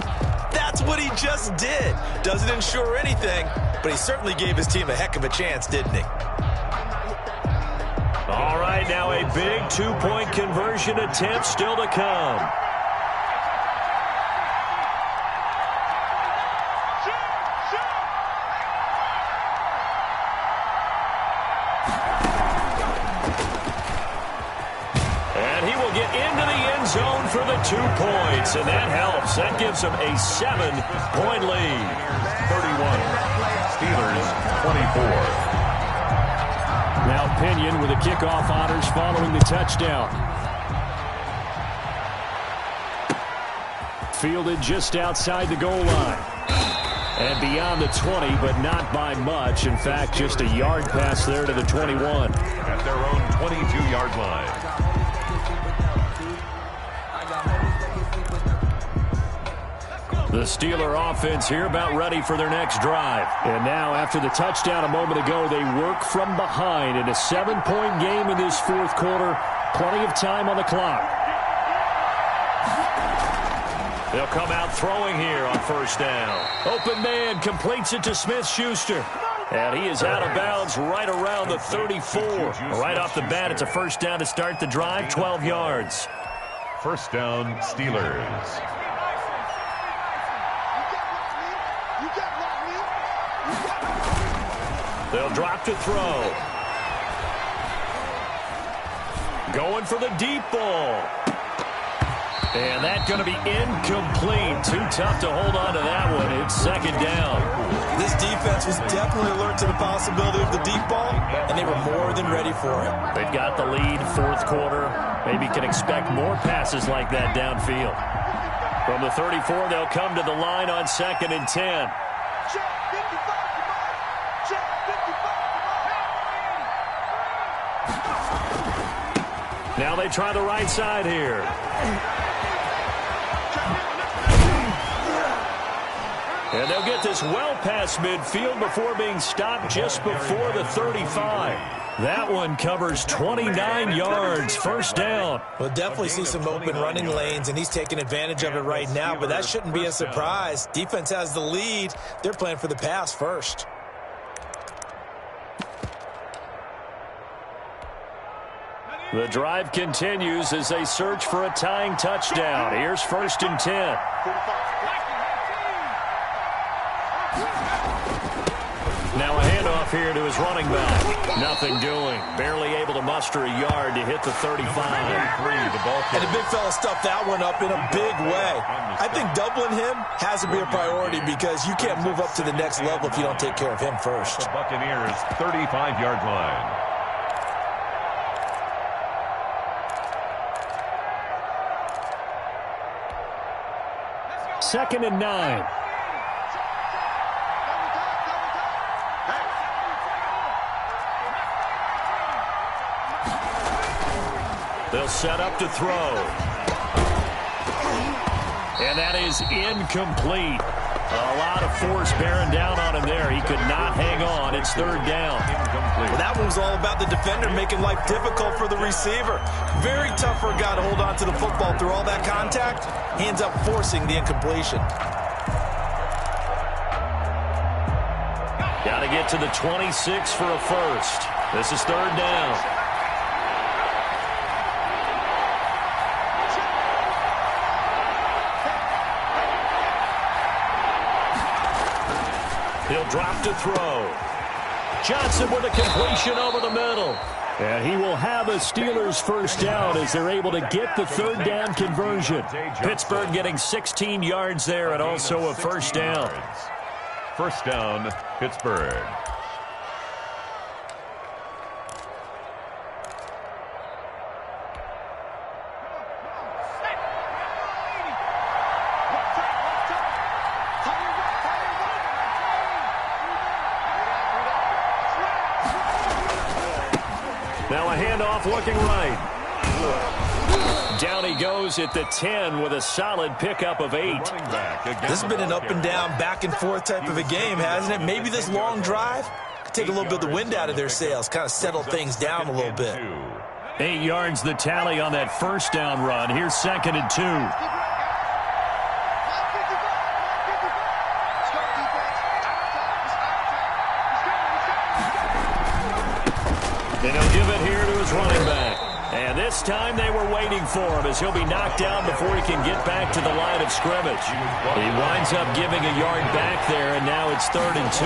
That's what he just did. Doesn't ensure anything, but he certainly gave his team a heck of a chance, didn't he?
All right. right, now a big two-point conversion attempt still to come. And he will get into the end zone for the 2 points, and that helps. That gives him a 7-point lead.
31, Steelers 24.
Now Pinion with the kickoff honors following the touchdown. Fielded just outside the goal line. And beyond the 20, but not by much. In fact, just a yard pass there to the 21.
At their own 22-yard line.
The Steeler offense here about ready for their next drive. And now, after the touchdown a moment ago, they work from behind in a 7-point game in this fourth quarter. Plenty of time on the clock. They'll come out throwing here on first down. Open man completes it to Smith-Schuster. And he is out of bounds right around the 34. Right off the bat, it's a first down to start the drive, 12 yards.
First down, Steelers.
They'll drop to throw. Going for the deep ball. And that's going to be incomplete. Too tough to hold on to that one. It's second down.
This defense was definitely alert to the possibility of the deep ball, and they were more than ready for it.
They've got the lead, fourth quarter. Maybe can expect more passes like that downfield. From the 34, they'll come to the line on 2nd and 10. Now they try the right side here. And they'll get this well past midfield before being stopped just before the 35. That one covers 29 yards, first down.
We'll definitely see some open running lanes, and he's taking advantage of it right now, but that shouldn't be a surprise. Defense has the lead. They're playing for the pass first.
The drive continues as they search for a tying touchdown. Here's 1st and 10. Now a handoff here to his running back. Nothing doing. Barely able to muster a yard to hit the 35.
And the big fella stuffed that one up in a big way. I think doubling him has to be a priority because you can't move up to the next level if you don't take care of him first.
The Buccaneers 35-yard line.
Second and 9. They'll set up to throw. And that is incomplete. A lot of force bearing down on him there. He could not hang on. It's 3rd down.
Well, that one was all about the defender making life difficult for the receiver. Very tough for a guy to hold on to the football through all that contact. He ends up forcing the incompletion.
Got to get to the 26 for a first. This is 3rd down. He'll drop to throw. Johnson with a completion over the middle. And he will have a Steelers first down as they're able to get the 3rd down conversion. Pittsburgh getting 16 yards there and also a first down.
First down, Pittsburgh.
Now a handoff looking right. Down he goes at the 10 with a solid pickup of 8.
This has been an up and down, back and forth type of a game, hasn't it? Maybe this long drive could take a little bit of the wind out of their sails, kind of settle things down a little bit.
8 yards the tally on that first down run. Here's 2nd and 2. And he'll give it here to his his running back. And this time they were waiting for him as he'll be knocked down before he can get back to the line of scrimmage. He winds up giving a yard back there, and now it's 3rd and 2.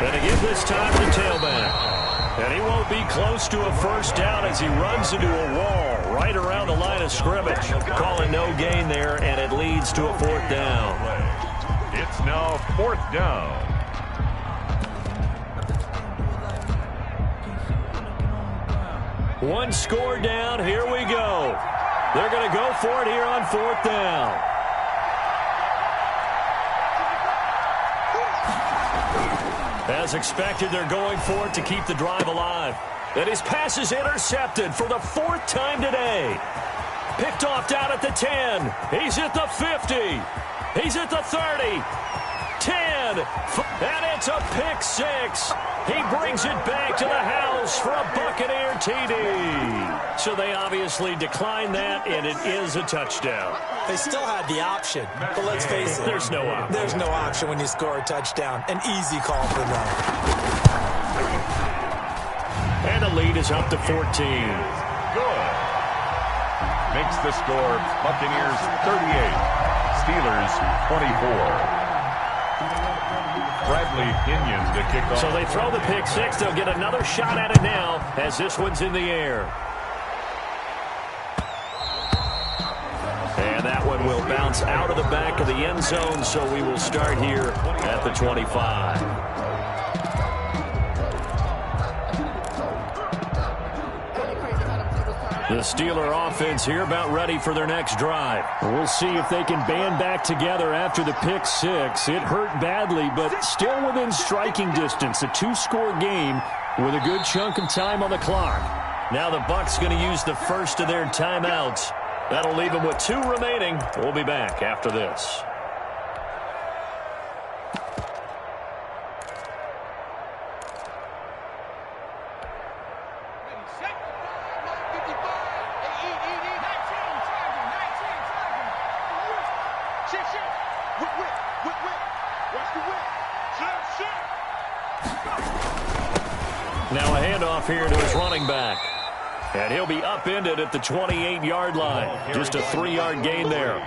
And again this time the tailback. And he won't be close to a first down as he runs into a wall right around the line of scrimmage. Calling no gain there, and it leads to a 4th down.
It's now 4th down.
One score down. Here we go. They're going to go for it here on 4th down. As expected, they're going for it to keep the drive alive. And his pass is intercepted for the 4th time today. Picked off down at the 10. He's at the 50. He's at the 30. 10. And it's a pick 6. He brings it back to the house for a Buccaneer TD. So they obviously declined that, and it is a touchdown.
They still had the option, but let's face it.
There's no option.
There's no option when you score a touchdown. An easy call for them.
And the lead is up to 14.
Good. Makes the score Buccaneers 38, Steelers 24. Bradley Pinion to kick off.
So they throw the pick 6. They'll get another shot at it now as this one's in the air. And that one will bounce out of the back of the end zone, so we will start here at the 25. The Steeler offense here about ready for their next drive. We'll see if they can band back together after the pick 6. It hurt badly, but still within striking distance. A 2-score game with a good chunk of time on the clock. Now the Bucs going to use the first of their timeouts. That'll leave them with 2 remaining. We'll be back after this. Now a handoff here to his running back. And he'll be upended at the 28-yard line. Just a 3-yard gain there.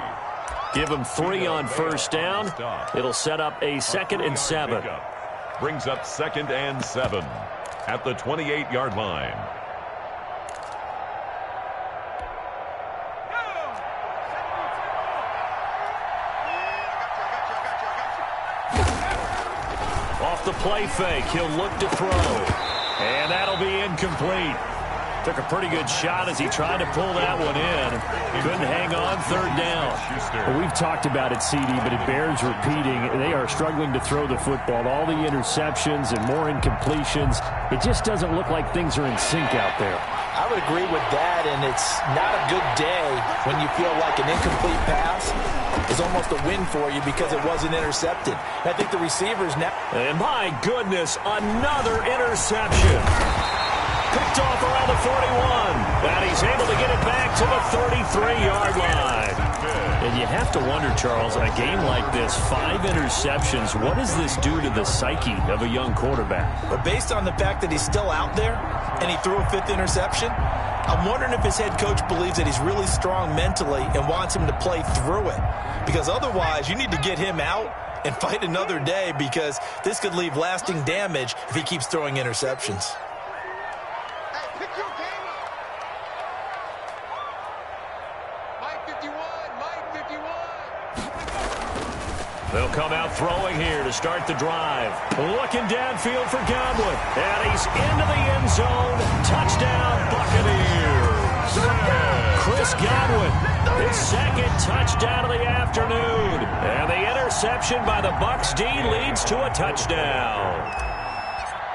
Give him 3 on first down. It'll set up a 2nd and 7.
Brings up 2nd and 7 at the 28-yard line.
Off the play fake, he'll look to throw. And that'll be incomplete. Took a pretty good shot as he tried to pull that one in. Couldn't hang on, 3rd down.
Well, we've talked about it, CD, but it bears repeating. They are struggling to throw the football. All the interceptions and more incompletions. It just doesn't look like things are in sync out there.
I would agree with that, and it's not a good day when you feel like an incomplete pass is almost a win for you because it wasn't intercepted. I think the receivers now...
And my goodness, another interception. Picked off around the 41. And he's able to get it back to the 33-yard line. And you have to wonder, Charles, in a game like this, 5 interceptions, what does this do to the psyche of a young quarterback?
But based on the fact that he's still out there and he threw a 5th interception, I'm wondering if his head coach believes that he's really strong mentally and wants him to play through it. Because otherwise, you need to get him out and fight another day because this could leave lasting damage if he keeps throwing interceptions.
They'll come out throwing here to start the drive. Looking downfield for Godwin. And he's into the end zone. Touchdown, Buccaneers. Chris Godwin, his 2nd touchdown of the afternoon. And the interception by the Bucs D leads to a touchdown.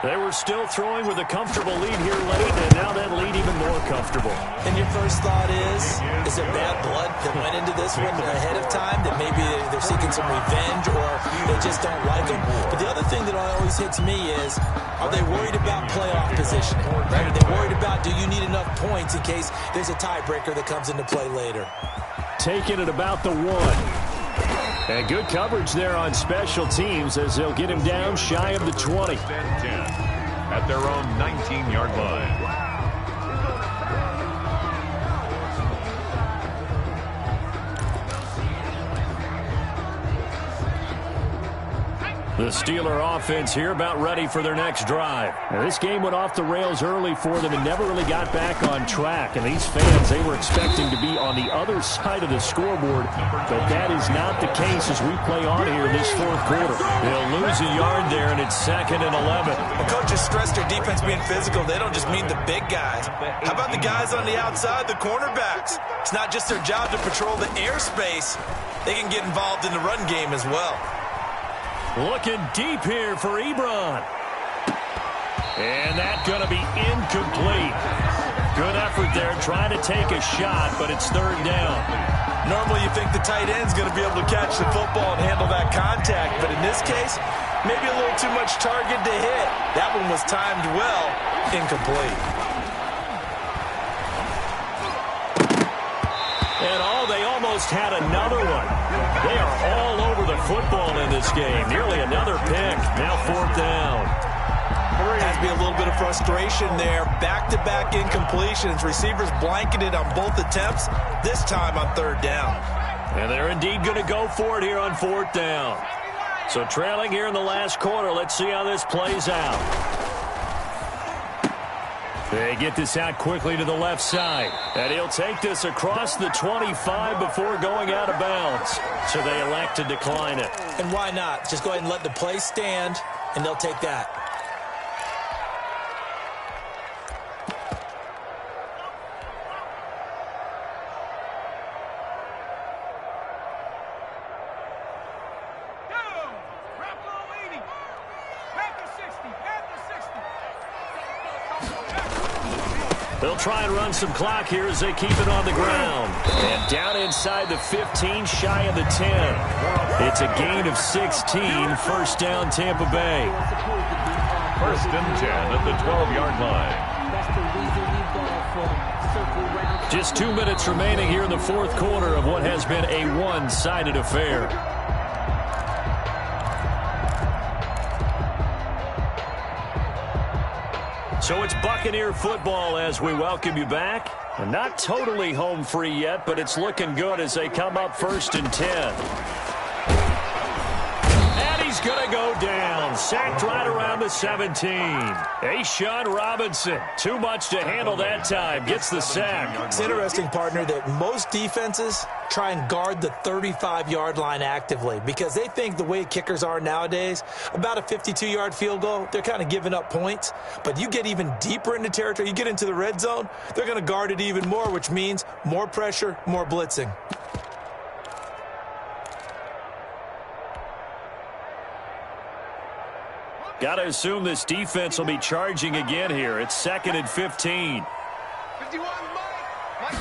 They were still throwing with a comfortable lead here late, and now that lead even more comfortable.
And your first thought is it bad blood that went into this one ahead of time, that maybe they're seeking some revenge or they just don't like him? But the other thing that always hits me is, are they worried about playoff positioning? Right? Are they worried about, do you need enough points in case there's a tiebreaker that comes into play later?
Taking it about the 1. And good coverage there on special teams as they'll get him down shy of the 20.
At their own 19-yard line.
The Steeler offense here about ready for their next drive.
Now, this game went off the rails early for them and never really got back on track. And these fans, they were expecting to be on the other side of the scoreboard, but that is not the case as we play on here this fourth quarter.
They'll lose a yard there, and it's 2nd and 11.
The coaches stress their defense being physical. They don't just mean the big guys. How about the guys on the outside, the cornerbacks? It's not just their job to patrol the airspace. They can get involved in the run game as well.
Looking deep here for Ebron. And that's going to be incomplete. Good effort there trying to take a shot, but it's 3rd down.
Normally you think the tight end's going to be able to catch the football and handle that contact, but in this case, maybe a little too much target to hit. That one was timed well, incomplete.
And they almost had another one. They are all over the football in this game. Nearly another pick. Now 4th down.
Has to be a little bit of frustration there. Back-to-back incompletions. Receivers blanketed on both attempts, this time on 3rd down.
And they're indeed going to go for it here on 4th down. So trailing here in the last quarter. Let's see how this plays out. They get this out quickly to the left side. And he'll take this across the 25 before going out of bounds. So they elect to decline it.
And why not? Just go ahead and let the play stand, and they'll take that.
They'll try and run some clock here as they keep it on the ground. And down inside the 15, shy of the 10. It's a gain of 16, 1st down Tampa Bay.
1st and 10 at the 12-yard line.
Just 2 minutes remaining here in the fourth quarter of what has been a one-sided affair. So it's Buccaneer football as we welcome you back. And not totally home free yet, but it's looking good as they come up 1st and 10. And he's going to go down. Sacked right around the 17. A'Shawn Robinson, too much to handle that time. Gets the sack.
It's interesting, partner, that most defenses try and guard the 35-yard line actively because they think the way kickers are nowadays, about a 52-yard field goal, they're kind of giving up points. But you get even deeper into territory, you get into the red zone, they're going to guard it even more, which means more pressure, more blitzing.
Got to assume this defense will be charging again here. It's 2nd and 15.
51, Mike.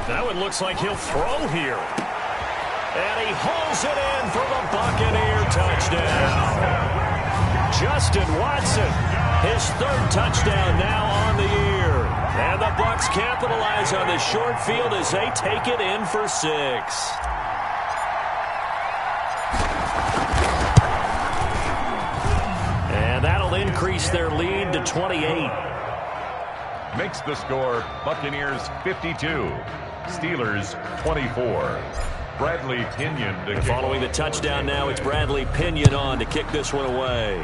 That one looks like he'll throw here. And he hauls it in for the Buccaneer touchdown. Justin Watson, his 3rd touchdown now on the year. And the Bucs capitalize on the short field as they take it in for 6. And that'll increase their lead to 28.
Makes the score Buccaneers 52, Steelers 24. Bradley Pinion to
following the touchdown now, it's Bradley Pinion on to kick this one away.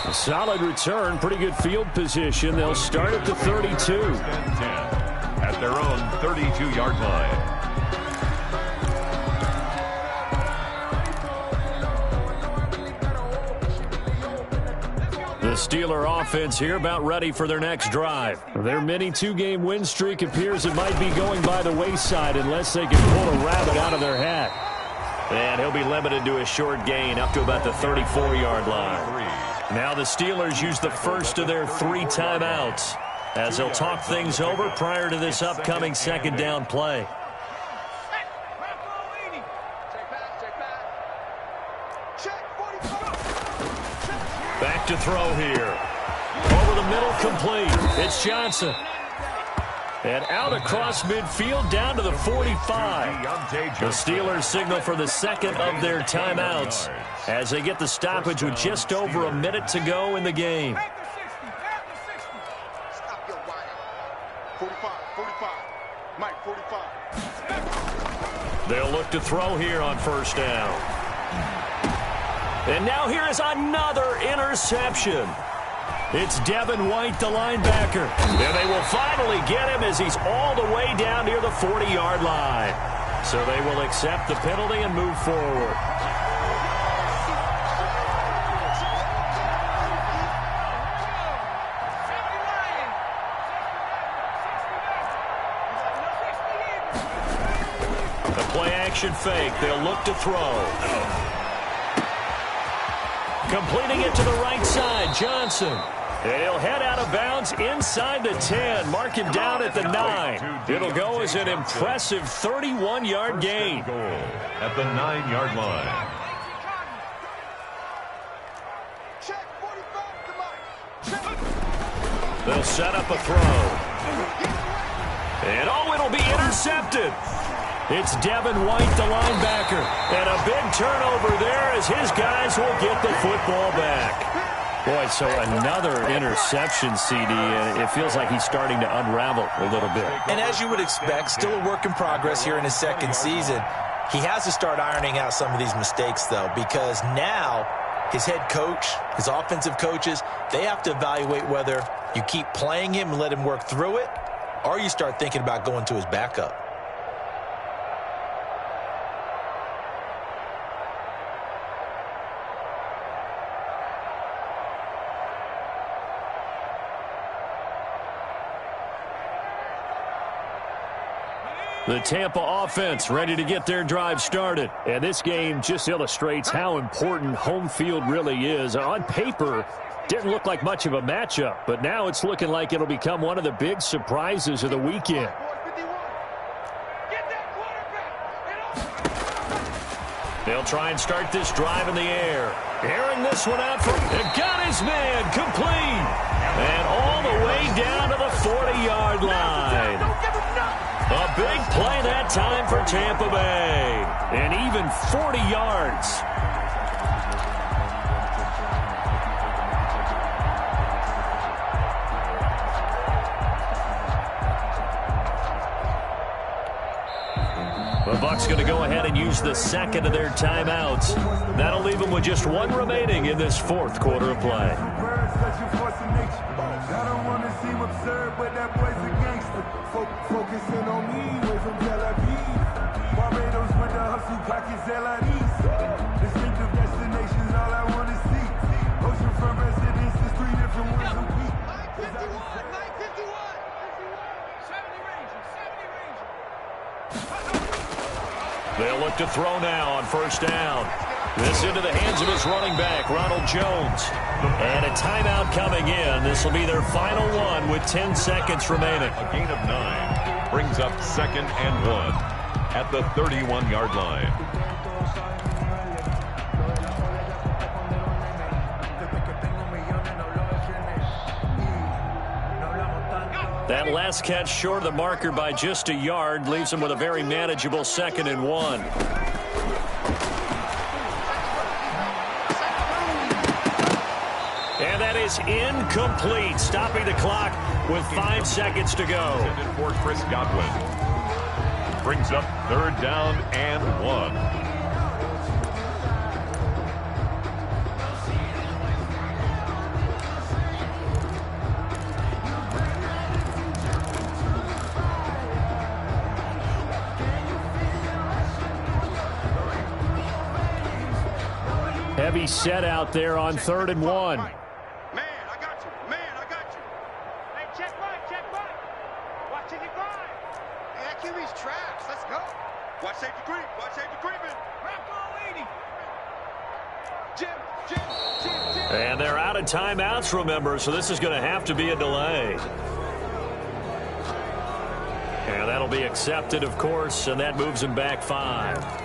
A solid return, pretty good field position. They'll start at the 32.
At their own 32-yard line.
The Steeler offense here about ready for their next drive. Their mini 2-game win streak appears it might be going by the wayside unless they can pull a rabbit out of their hat. And he'll be limited to a short gain up to about the 34-yard line. Now the Steelers use the first of their 3 timeouts as they'll talk things over prior to this upcoming 2nd down play. Back to throw here. Over the middle, complete. It's Johnson. And out across midfield down to the 45. The Steelers signal for the 2nd of their timeouts as they get the stoppage with just over a minute to go in the game.
45, 45. Mike, 45.
They'll look to throw here on first down. And now here is another interception. It's Devin White, the linebacker. And they will finally get him as he's all the way down near the 40-yard line. So they will accept the penalty and move forward. The play-action fake. They'll look to throw. Completing it to the right side, Johnson. And he'll head out of bounds inside the 10. Mark him down at the 9. It'll go as an impressive 31-yard gain.
Goal at the 9-yard line.
They'll set up a throw. And it'll be intercepted. It's Devin White, the linebacker. And a big turnover there as his guys will get the football back. Boy, so another interception, CD, and it feels like he's starting to unravel a little bit.
And as you would expect, still a work in progress here in his second season. He has to start ironing out some of these mistakes, though, because now his head coach, his offensive coaches, they have to evaluate whether you keep playing him and let him work through it, or you start thinking about going to his backup.
The Tampa offense ready to get their drive started. And this game just illustrates how important home field really is. On paper, didn't look like much of a matchup, but now it's looking like it'll become one of the big surprises of the weekend. They'll try and start this drive in the air. Airing this one out from, got his man complete. And all the way down to the 40-yard line. A big play that time for Tampa Bay. And even 40 yards. The Bucs going to go ahead and use the second of their timeouts. That'll leave them with just one remaining in this fourth quarter of play.
Focusing on me, way from Tel Aviv. Barbados with the hustle pockets, distinctive destinations, all I want to see. Oceanfront residences, 3 different ones a week.
951, 70 range. They'll look to throw now on first down. This into the hands of his running back, Ronald Jones. And a timeout coming in. This will be their final one with 10 seconds remaining.
A gain of 9 brings up 2nd and 1 at the 31-yard line.
That last catch short of the marker by just a yard leaves him with a very manageable 2nd and 1. And that is incomplete, stopping the clock with 5 seconds to go.
For Chris Godwin. Brings up 3rd down and 1.
Heavy set out there on 3rd and 1.
Man, I got you. Man, I got you. Hey, check right, check right. Watching it grind. Hey, that QB's trash. Let's go. Watch safety creep. Watch safety creeping. Wrap on leading. Jim.
And they're out of timeouts, remember, so this is going to have to be a delay. And that'll be accepted, of course, and that moves him back 5.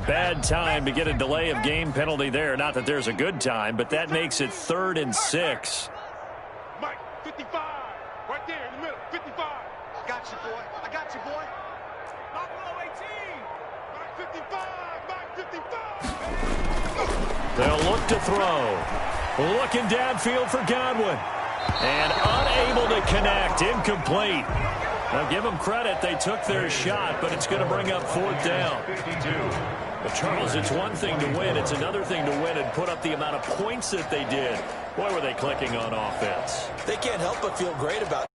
Bad time to get a delay of game penalty there. Not that there's a good time, but that makes it 3rd and 6.
Mike, 3 55. Right there in the middle. 55. I got you, boy. I got you, boy. Not below 18. Back 55. Back 55.
They'll look to throw. Looking downfield for Godwin. And unable to connect. Incomplete. Now give them credit. They took their shot, but it's going to bring up 4th down. But Charles, it's one thing to win. It's another thing to win and put up the amount of points that they did. Boy, were they clicking on offense.
They can't help but feel great about